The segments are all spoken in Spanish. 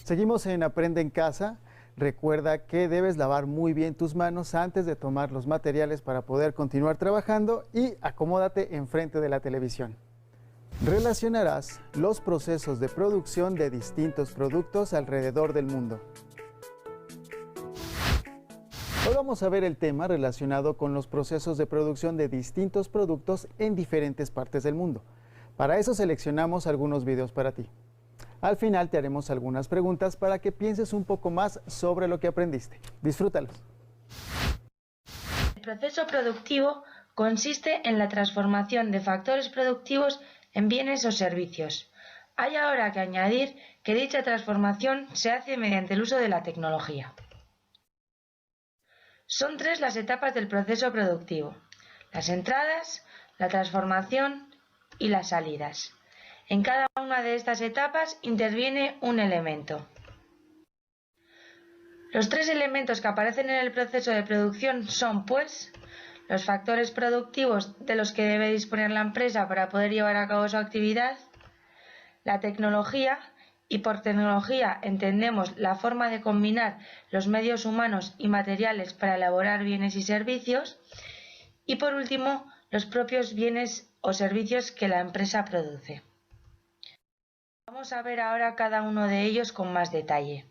Seguimos en Aprende en Casa. Recuerda que debes lavar muy bien tus manos antes de tomar los materiales para poder continuar trabajando y acomódate enfrente de la televisión. Relacionarás los procesos de producción de distintos productos alrededor del mundo. Hoy vamos a ver el tema relacionado con los procesos de producción de distintos productos en diferentes partes del mundo. Para eso seleccionamos algunos videos para ti. Al final te haremos algunas preguntas para que pienses un poco más sobre lo que aprendiste. Disfrútalos. El proceso productivo consiste en la transformación de factores productivos en bienes o servicios. Hay ahora que añadir que dicha transformación se hace mediante el uso de la tecnología. Son tres las etapas del proceso productivo: las entradas, la transformación y las salidas. En cada una de estas etapas interviene un elemento. Los tres elementos que aparecen en el proceso de producción son, pues, los factores productivos de los que debe disponer la empresa para poder llevar a cabo su actividad, la tecnología, y por tecnología entendemos la forma de combinar los medios humanos y materiales para elaborar bienes y servicios, y por último, los propios bienes o servicios que la empresa produce. Vamos a ver ahora cada uno de ellos con más detalle.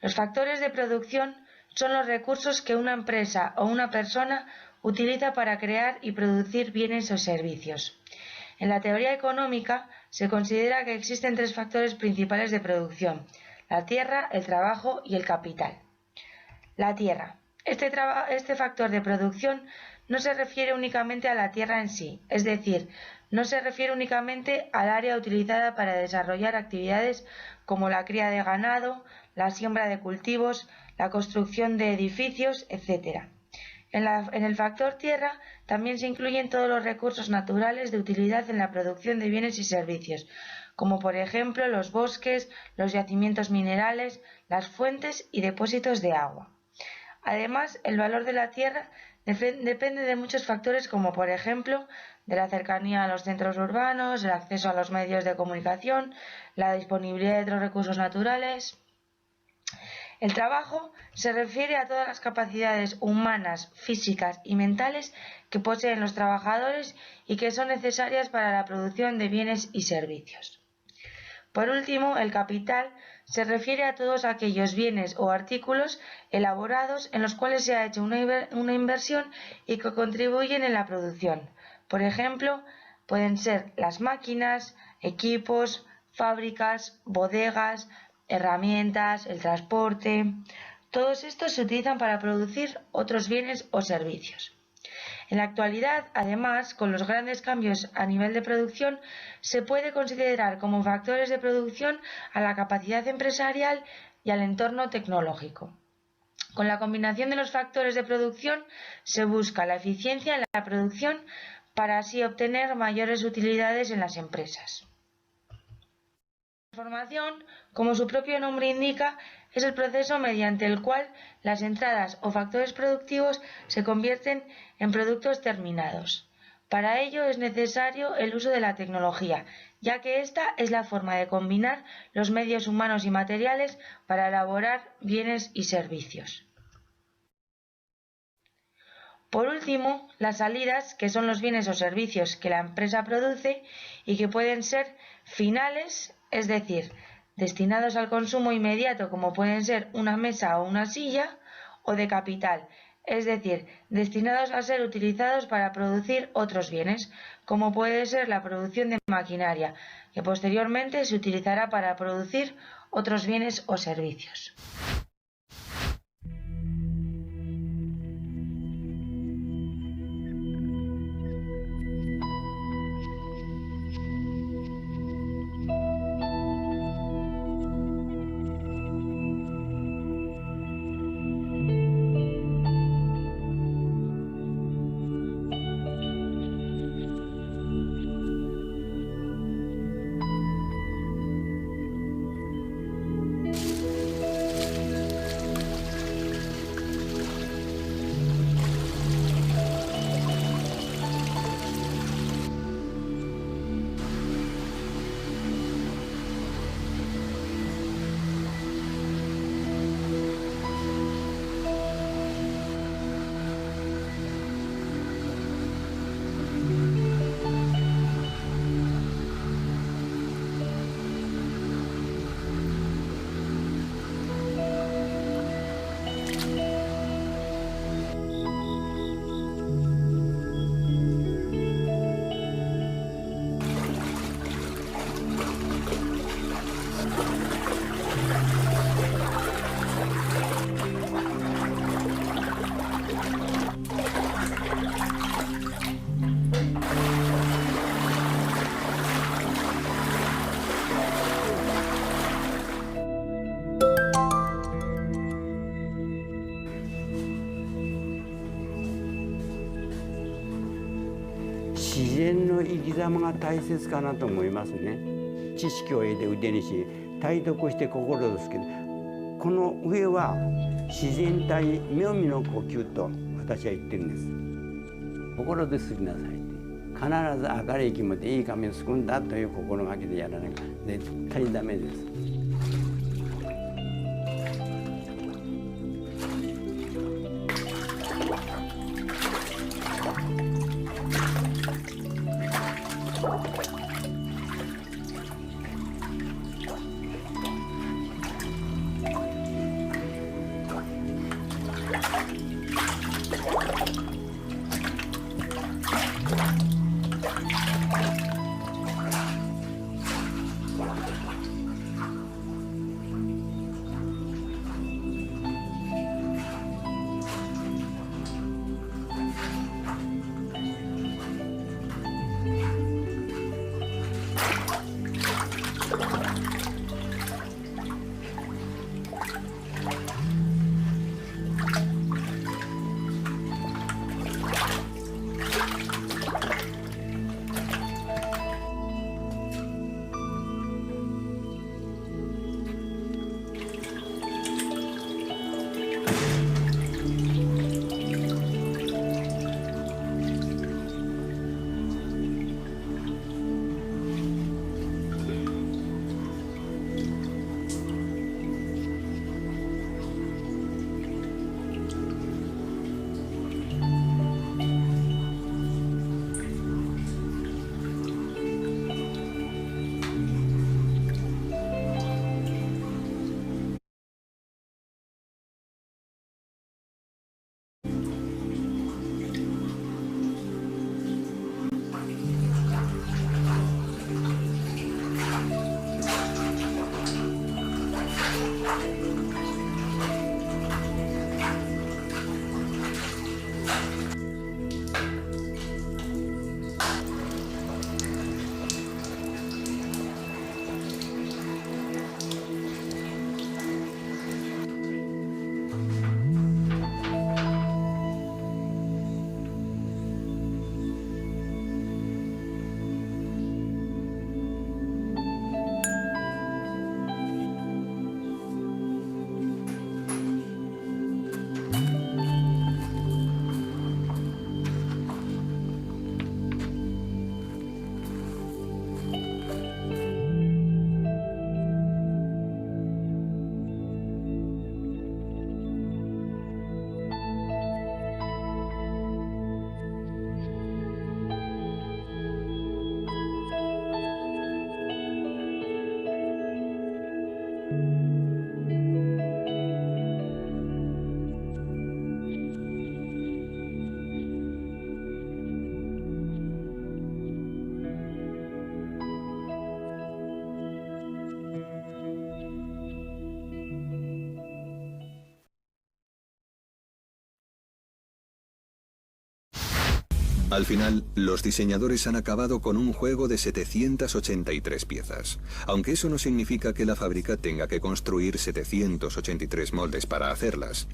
Los factores de producción son los recursos que una empresa o una persona utiliza para crear y producir bienes o servicios. En la teoría económica se considera que existen tres factores principales de producción: la tierra, el trabajo y el capital. La tierra. Este factor de producción no se refiere únicamente a la tierra en sí, es decir, no se refiere únicamente al área utilizada para desarrollar actividades como la cría de ganado, la siembra de cultivos, la construcción de edificios, etc. En el factor tierra también se incluyen todos los recursos naturales de utilidad en la producción de bienes y servicios, como por ejemplo los bosques, los yacimientos minerales, las fuentes y depósitos de agua. Además, el valor de la tierra depende de muchos factores, como por ejemplo de la cercanía a los centros urbanos, el acceso a los medios de comunicación, la disponibilidad de otros recursos naturales. El trabajo se refiere a todas las capacidades humanas, físicas y mentales que poseen los trabajadores y que son necesarias para la producción de bienes y servicios. Por último, el capital se refiere a todos aquellos bienes o artículos elaborados en los cuales se ha hecho una inversión y que contribuyen en la producción. Por ejemplo, pueden ser las máquinas, equipos, fábricas, bodegas, herramientas, el transporte. Todos estos se utilizan para producir otros bienes o servicios. En la actualidad, además, con los grandes cambios a nivel de producción, se puede considerar como factores de producción a la capacidad empresarial y al entorno tecnológico. Con la combinación de los factores de producción se busca la eficiencia en la producción para así obtener mayores utilidades en las empresas. La transformación, como su propio nombre indica, es el proceso mediante el cual las entradas o factores productivos se convierten en productos terminados. Para ello es necesario el uso de la tecnología, ya que esta es la forma de combinar los medios humanos y materiales para elaborar bienes y servicios. Por último, las salidas, que son los bienes o servicios que la empresa produce y que pueden ser finales, es decir, destinados al consumo inmediato, como pueden ser una mesa o una silla, o de capital, es decir, destinados a ser utilizados para producir otros bienes, como puede ser la producción de maquinaria, que posteriormente se utilizará para producir otros bienes o servicios. 自然の生き様が大切かなと思いますね。知識を得て腕にし、体得して心をつける。この上は自然体妙味の呼吸と私は言ってるんです。心で吸いなさいって。必ず明るい気持ちでいい髪をすくんだという心がけでやらなきゃ絶対ダメです。Al final, los diseñadores han acabado con un juego de 783 piezas. Aunque eso no significa que la fábrica tenga que construir 783 moldes para hacerlas.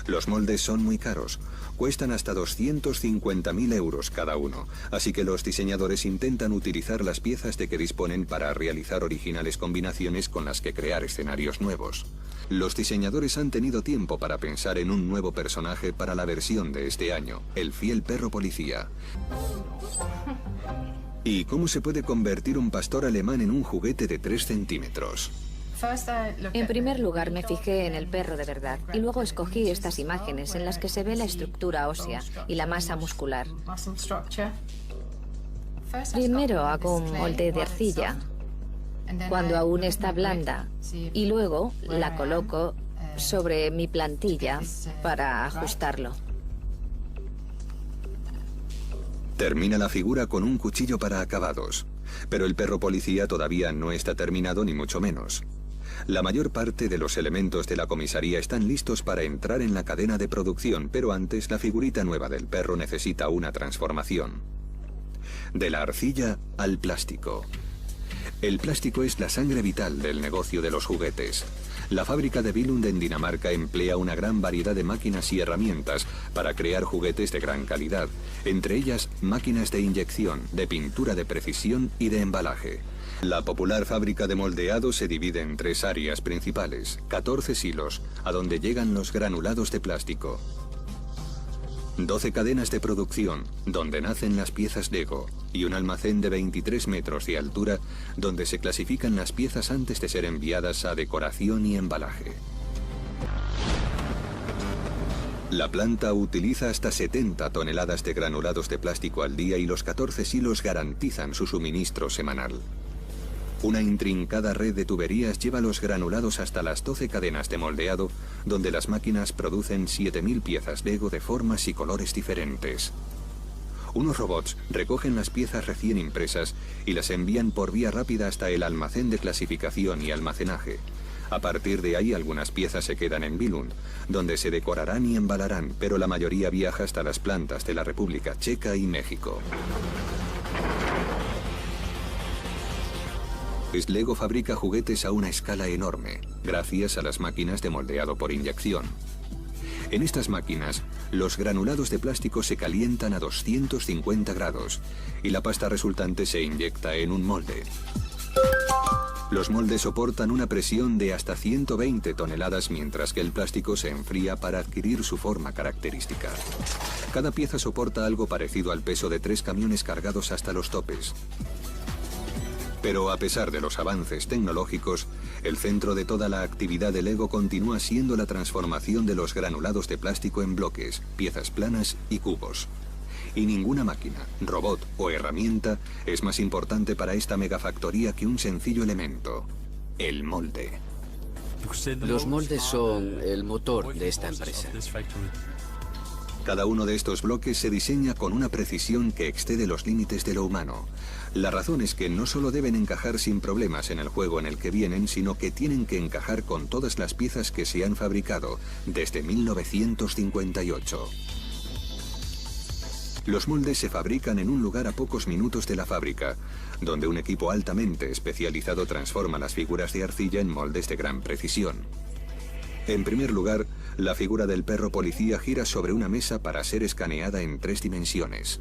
Los moldes son muy caros, cuestan hasta 250.000 euros cada uno, así que los diseñadores intentan utilizar las piezas de que disponen para realizar originales combinaciones con las que crear escenarios nuevos. Los diseñadores han tenido tiempo para pensar en un nuevo personaje para la versión de este año, el fiel perro policía. ¿Y cómo se puede convertir un pastor alemán en un juguete de 3 centímetros? En primer lugar me fijé en el perro de verdad y luego escogí estas imágenes en las que se ve la estructura ósea y la masa muscular. Primero hago un molde de arcilla cuando aún está blanda y luego la coloco sobre mi plantilla para ajustarlo. Termina la figura con un cuchillo para acabados, pero el perro policía todavía no está terminado ni mucho menos. La mayor parte de los elementos de la comisaría están listos para entrar en la cadena de producción, pero antes la figurita nueva del perro necesita una transformación. De la arcilla al plástico. El plástico es la sangre vital del negocio de los juguetes. La fábrica de Billund en Dinamarca emplea una gran variedad de máquinas y herramientas para crear juguetes de gran calidad, entre ellas máquinas de inyección, de pintura de precisión y de embalaje. La popular fábrica de moldeado se divide en 3 áreas principales, 14 silos, a donde llegan los granulados de plástico. 12 cadenas de producción, donde nacen las piezas Lego, y un almacén de 23 metros de altura, donde se clasifican las piezas antes de ser enviadas a decoración y embalaje. La planta utiliza hasta 70 toneladas de granulados de plástico al día y los 14 silos garantizan su suministro semanal. Una intrincada red de tuberías lleva los granulados hasta las 12 cadenas de moldeado, donde las máquinas producen 7.000 piezas Lego de formas y colores diferentes. Unos robots recogen las piezas recién impresas y las envían por vía rápida hasta el almacén de clasificación y almacenaje. A partir de ahí algunas piezas se quedan en Billund, donde se decorarán y embalarán, pero la mayoría viaja hasta las plantas de la República Checa y México. Lego fabrica juguetes a una escala enorme, gracias a las máquinas de moldeado por inyección. En estas máquinas, los granulados de plástico se calientan a 250 grados y la pasta resultante se inyecta en un molde. Los moldes soportan una presión de hasta 120 toneladas mientras que el plástico se enfría para adquirir su forma característica. Cada pieza soporta algo parecido al peso de 3 camiones cargados hasta los topes. Pero a pesar de los avances tecnológicos, el centro de toda la actividad de Lego continúa siendo la transformación de los granulados de plástico en bloques, piezas planas y cubos. Y ninguna máquina, robot o herramienta es más importante para esta megafactoría que un sencillo elemento: el molde. Los moldes son el motor de esta empresa. Cada uno de estos bloques se diseña con una precisión que excede los límites de lo humano. La razón es que no solo deben encajar sin problemas en el juego en el que vienen, sino que tienen que encajar con todas las piezas que se han fabricado desde 1958. Los moldes se fabrican en un lugar a pocos minutos de la fábrica, donde un equipo altamente especializado transforma las figuras de arcilla en moldes de gran precisión. En primer lugar, la figura del perro policía gira sobre una mesa para ser escaneada en 3 dimensiones.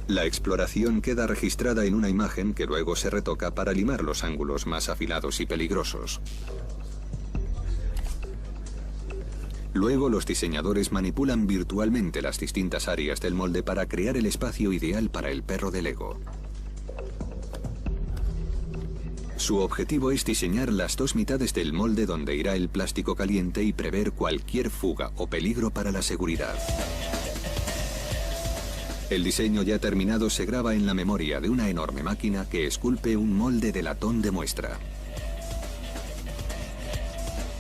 La exploración queda registrada en una imagen que luego se retoca para limar los ángulos más afilados y peligrosos. Luego los diseñadores manipulan virtualmente las distintas áreas del molde para crear el espacio ideal para el perro de Lego. Su objetivo es diseñar las 2 mitades del molde donde irá el plástico caliente y prever cualquier fuga o peligro para la seguridad. El diseño ya terminado se graba en la memoria de una enorme máquina que esculpe un molde de latón de muestra.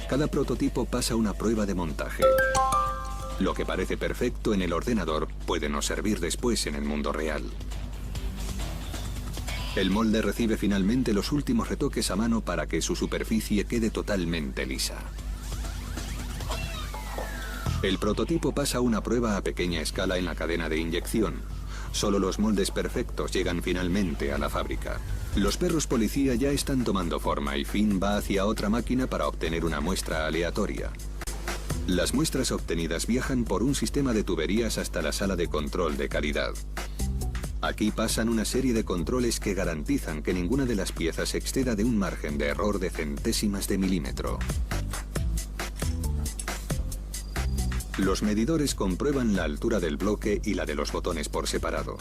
Cada prototipo pasa una prueba de montaje. Lo que parece perfecto en el ordenador puede no servir después en el mundo real. El molde recibe finalmente los últimos retoques a mano para que su superficie quede totalmente lisa. El prototipo pasa una prueba a pequeña escala en la cadena de inyección. Solo los moldes perfectos llegan finalmente a la fábrica. Los perros policía ya están tomando forma y Finn va hacia otra máquina para obtener una muestra aleatoria. Las muestras obtenidas viajan por un sistema de tuberías hasta la sala de control de calidad. Aquí pasan una serie de controles que garantizan que ninguna de las piezas exceda de un margen de error de centésimas de milímetro. Los medidores comprueban la altura del bloque y la de los botones por separado.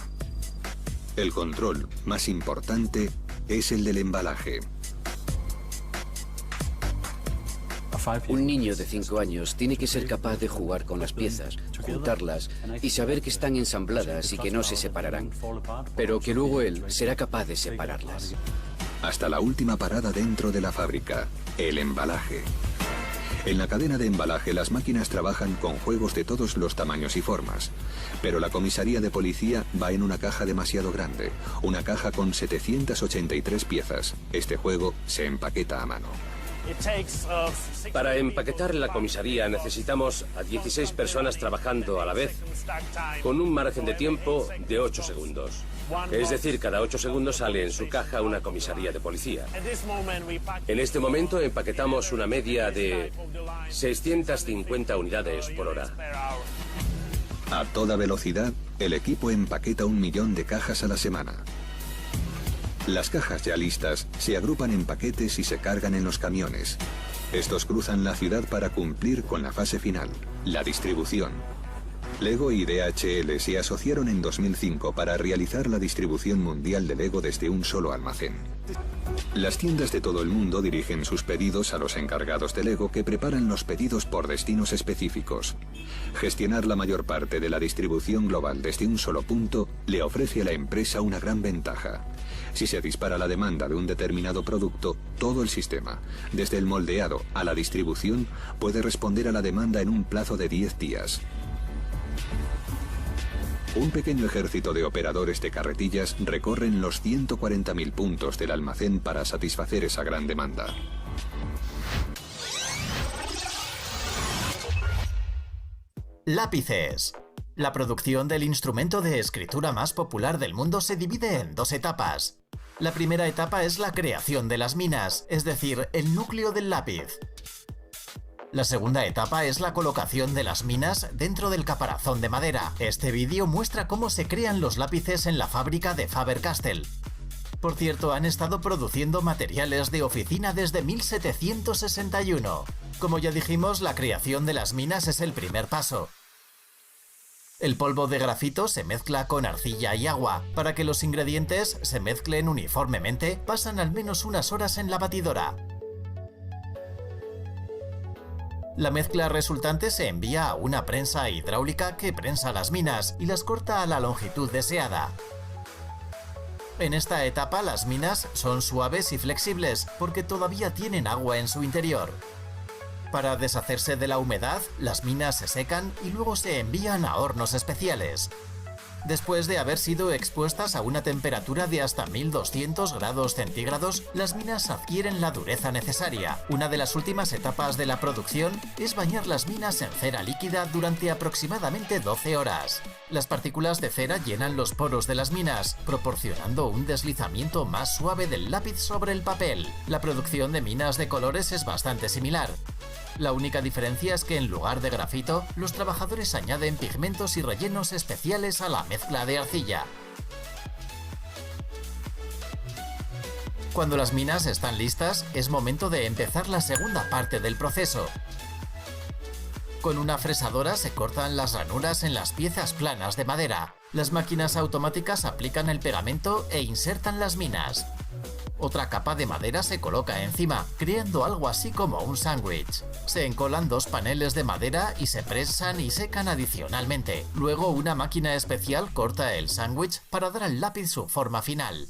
El control más importante es el del embalaje. Un niño de 5 años tiene que ser capaz de jugar con las piezas, juntarlas y saber que están ensambladas y que no se separarán, pero que luego él será capaz de separarlas. Hasta la última parada dentro de la fábrica, el embalaje. En la cadena de embalaje las máquinas trabajan con juegos de todos los tamaños y formas, pero la comisaría de policía va en una caja demasiado grande, una caja con 783 piezas. Este juego se empaqueta a mano. Para empaquetar la comisaría necesitamos a 16 personas trabajando a la vez con un margen de tiempo de 8 segundos. Es decir, cada 8 segundos sale en su caja una comisaría de policía. En este momento empaquetamos una media de 650 unidades por hora. A toda velocidad, el equipo empaqueta 1 millón de cajas a la semana. Las cajas ya listas se agrupan en paquetes y se cargan en los camiones. Estos cruzan la ciudad para cumplir con la fase final, la distribución. Lego y DHL se asociaron en 2005 para realizar la distribución mundial de Lego desde un solo almacén. Las tiendas de todo el mundo dirigen sus pedidos a los encargados de Lego, que preparan los pedidos por destinos específicos. Gestionar la mayor parte de la distribución global desde un solo punto le ofrece a la empresa una gran ventaja. Si se dispara la demanda de un determinado producto, todo el sistema, desde el moldeado a la distribución, puede responder a la demanda en un plazo de 10 días. Un pequeño ejército de operadores de carretillas recorren los 140.000 puntos del almacén para satisfacer esa gran demanda. Lápices. La producción del instrumento de escritura más popular del mundo se divide en 2 etapas. La primera etapa es la creación de las minas, es decir, el núcleo del lápiz. La segunda etapa es la colocación de las minas dentro del caparazón de madera. Este vídeo muestra cómo se crean los lápices en la fábrica de Faber-Castell. Por cierto, han estado produciendo materiales de oficina desde 1761. Como ya dijimos, la creación de las minas es el primer paso. El polvo de grafito se mezcla con arcilla y agua. Para que los ingredientes se mezclen uniformemente, pasan al menos unas horas en la batidora. La mezcla resultante se envía a una prensa hidráulica que prensa las minas y las corta a la longitud deseada. En esta etapa las minas son suaves y flexibles porque todavía tienen agua en su interior. Para deshacerse de la humedad, las minas se secan y luego se envían a hornos especiales. Después de haber sido expuestas a una temperatura de hasta 1200 grados centígrados, las minas adquieren la dureza necesaria. Una de las últimas etapas de la producción es bañar las minas en cera líquida durante aproximadamente 12 horas. Las partículas de cera llenan los poros de las minas, proporcionando un deslizamiento más suave del lápiz sobre el papel. La producción de minas de colores es bastante similar. La única diferencia es que en lugar de grafito, los trabajadores añaden pigmentos y rellenos especiales a la mezcla de arcilla. Cuando las minas están listas, es momento de empezar la segunda parte del proceso. Con una fresadora se cortan las ranuras en las piezas planas de madera. Las máquinas automáticas aplican el pegamento e insertan las minas. Otra capa de madera se coloca encima, creando algo así como un sándwich. Se encolan 2 paneles de madera y se presan y secan adicionalmente. Luego una máquina especial corta el sándwich para dar al lápiz su forma final.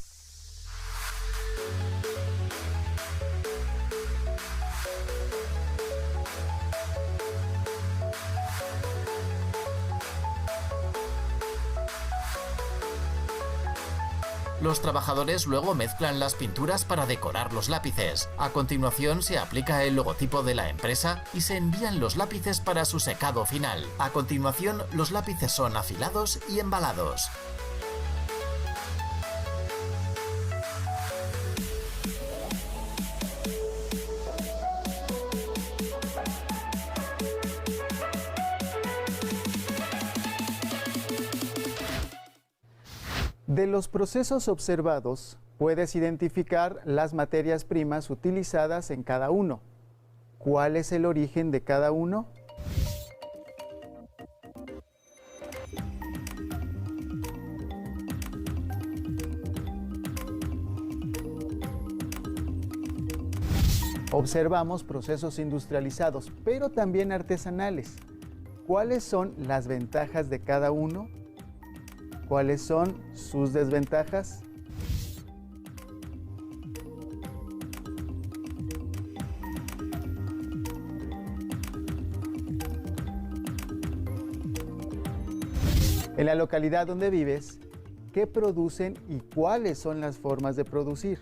Los trabajadores luego mezclan las pinturas para decorar los lápices. A continuación se aplica el logotipo de la empresa y se envían los lápices para su secado final. A continuación, los lápices son afilados y embalados. De los procesos observados, puedes identificar las materias primas utilizadas en cada uno. ¿Cuál es el origen de cada uno? Observamos procesos industrializados, pero también artesanales. ¿Cuáles son las ventajas de cada uno? ¿Cuáles son sus desventajas? En la localidad donde vives, ¿qué producen y cuáles son las formas de producir?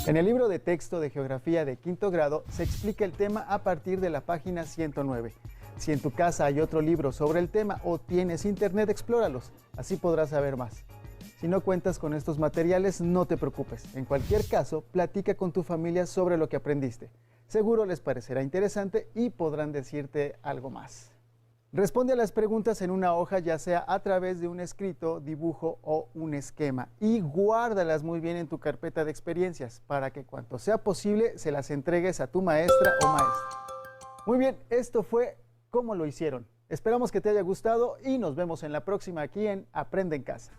En el libro de texto de Geografía de quinto grado se explica el tema a partir de la página 109. Si en tu casa hay otro libro sobre el tema o tienes internet, explóralos, así podrás saber más. Si no cuentas con estos materiales, no te preocupes. En cualquier caso, platica con tu familia sobre lo que aprendiste. Seguro les parecerá interesante y podrán decirte algo más. Responde a las preguntas en una hoja, ya sea a través de un escrito, dibujo o un esquema, y guárdalas muy bien en tu carpeta de experiencias para que cuanto sea posible se las entregues a tu maestra o maestro. Muy bien, esto fue Cómo lo hicieron. Esperamos que te haya gustado y nos vemos en la próxima aquí en Aprende en Casa.